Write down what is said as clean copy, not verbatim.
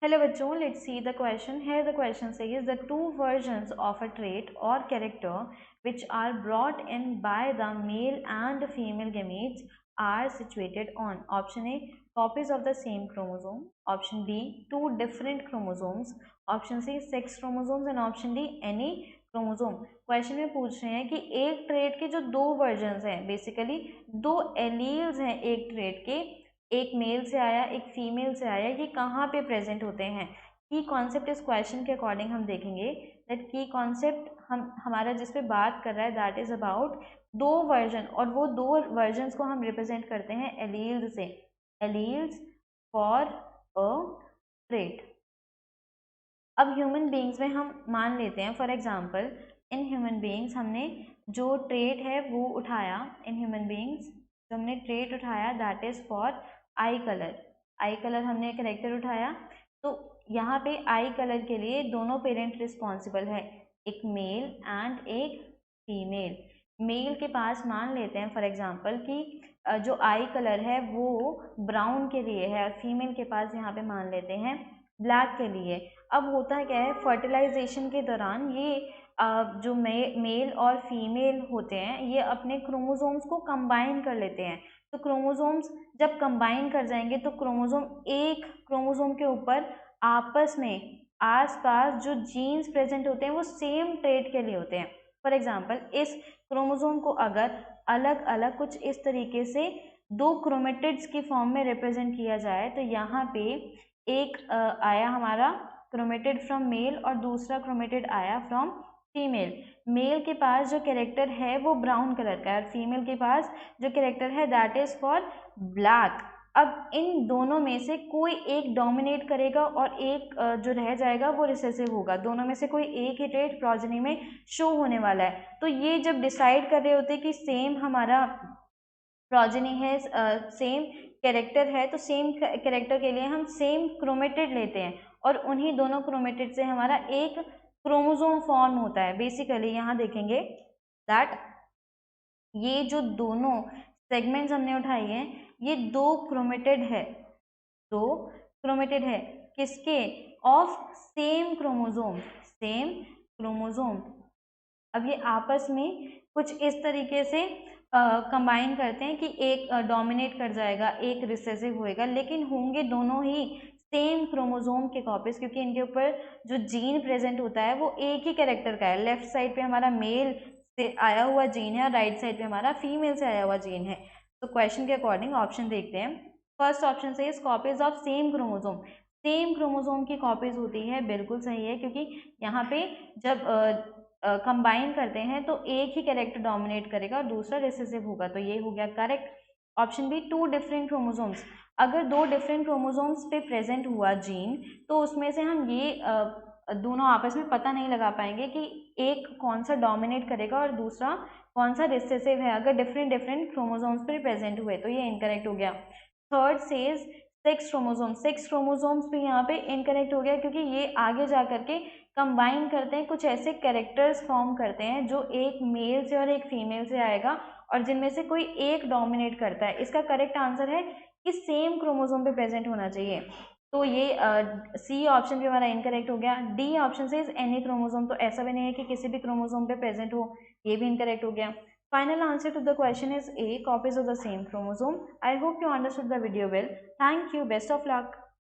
Hello bachcho, let's see the question. Here the question says the two versions of a trait or character which are brought in by the male and female gametes are situated on option A copies of the same chromosome, option B two different chromosomes, option C sex chromosomes and option D any chromosome. Question में पूछ रहे हैं कि एक trait के जो दो versions हैं, बेसिकली दो एलील्स हैं एक ट्रेट के, एक मेल से आया एक फीमेल से आया, ये कहाँ पे प्रेजेंट होते हैं। की कॉन्सेप्ट इस क्वेश्चन के अकॉर्डिंग हम देखेंगे दैट की कॉन्सेप्ट हमारा जिस पे बात कर रहा है दैट इज अबाउट दो वर्जन, और वो दो वर्जन्स को हम रिप्रेजेंट करते हैं एलील्स से, एलील्स फॉर अ ट्रेट। अब ह्यूमन बीइंग्स में हम मान लेते हैं for example in human beings हमने जो ट्रेट है वो उठाया, इन ह्यूमन बीइंग्स जो हमने ट्रेट उठाया that is for I colour. I colour हमने कैरेक्टर उठाया, तो यहाँ पे आई कलर के लिए दोनों पेरेंट रिस्पॉन्सिबल है, एक मेल एंड एक फीमेल। मेल के पास मान लेते हैं फॉर एग्जांपल कि जो आई कलर है वो ब्राउन के लिए है, और फीमेल के पास यहाँ पे मान लेते हैं ब्लैक के लिए। अब होता है क्या है, फर्टिलाइजेशन के दौरान ये जो मेल और फीमेल होते हैं ये अपने क्रोमोसोम्स को कंबाइन कर लेते हैं। तो क्रोमोसोम्स जब कंबाइन कर जाएंगे तो क्रोमोसोम एक क्रोमोसोम के ऊपर आपस में आसपास जो जीन्स प्रेजेंट होते हैं वो सेम ट्रेट के लिए होते हैं। फॉर एग्जांपल इस क्रोमोसोम को अगर अलग अलग कुछ इस तरीके से दो क्रोमेटिड्स की फॉर्म में रिप्रेजेंट किया जाए तो यहाँ पे एक आया हमारा क्रोमेटिड फ्रॉम मेल और दूसरा क्रोमेटिड आया फ्रॉम फीमेल। मेल के पास जो कैरेक्टर है वो ब्राउन कलर का है और फीमेल के पास जो कैरेक्टर है दैट इज फॉर ब्लैक। अब इन दोनों में से कोई एक डोमिनेट करेगा और एक जो रह जाएगा वो रिसेसिव होगा, दोनों में से कोई एक ही ट्रेट प्रोजेनी में शो होने वाला है। तो ये जब डिसाइड कर रहे होते कि सेम हमारा प्रोजेनी है, सेम कैरेक्टर है, तो सेम कैरेक्टर के लिए हम सेम क्रोमेटिड लेते हैं और उन्हीं दोनों क्रोमेटिड से हमारा एक क्रोमोसोम फॉर्म होता है। बेसिकली यहाँ देखेंगे दैट ये जो दोनों सेगमेंट्स हमने उठाई हैं ये दो क्रोमेटिड है, दो क्रोमेटिड है किसके, of same chromosome, same chromosome. अब ये आपस में कुछ इस तरीके से कंबाइन करते हैं कि एक डोमिनेट कर जाएगा एक रिसेसिव होएगा, लेकिन होंगे दोनों ही सेम क्रोमोसोम के कॉपीज, क्योंकि इनके ऊपर जो जीन प्रेजेंट होता है वो एक ही कैरेक्टर का है। लेफ्ट साइड पे हमारा मेल से आया हुआ जीन है और राइट साइड पे हमारा फीमेल से आया हुआ जीन है। तो क्वेश्चन के अकॉर्डिंग ऑप्शन देखते हैं। फर्स्ट ऑप्शन से copies of same chromosome, same chromosome की कॉपीज होती है, बिल्कुल सही है, क्योंकि यहाँ पे जब कंबाइन करते हैं तो एक ही कैरेक्टर डोमिनेट करेगा और दूसरा रिसेसिव होगा, तो ये हो गया correct. Option B two different chromosomes, अगर दो डिफरेंट क्रोमोसोम्स पे प्रेजेंट हुआ जीन तो उसमें से हम ये दोनों आपस में पता नहीं लगा पाएंगे कि एक कौन सा डोमिनेट करेगा और दूसरा कौन सा रिसेसिव है अगर डिफरेंट डिफरेंट क्रोमोसोम्स पे प्रेजेंट हुए, तो ये इनकरेक्ट हो गया। Third says sex chromosome, sex chromosomes भी यहाँ पे इनकरेक्ट हो गया, क्योंकि ये आगे जा करके कंबाइन करते हैं, कुछ ऐसे कैरेक्टर्स फॉर्म करते हैं जो एक मेल से और एक फीमेल से आएगा और जिनमें से कोई एक डोमिनेट करता है। इसका करेक्ट आंसर है कि सेम क्रोमोसोम पे प्रेजेंट होना चाहिए, तो ये सी ऑप्शन भी हमारा इनकरेक्ट हो गया। डी ऑप्शन से एनी क्रोमोसोम, तो ऐसा भी नहीं है कि किसी भी क्रोमोसोम पे प्रेजेंट हो, ये भी इनकरेक्ट हो गया। Final answer to the question is A, copies of the same chromosome. I hope you understood the video well. Thank you. Best of luck.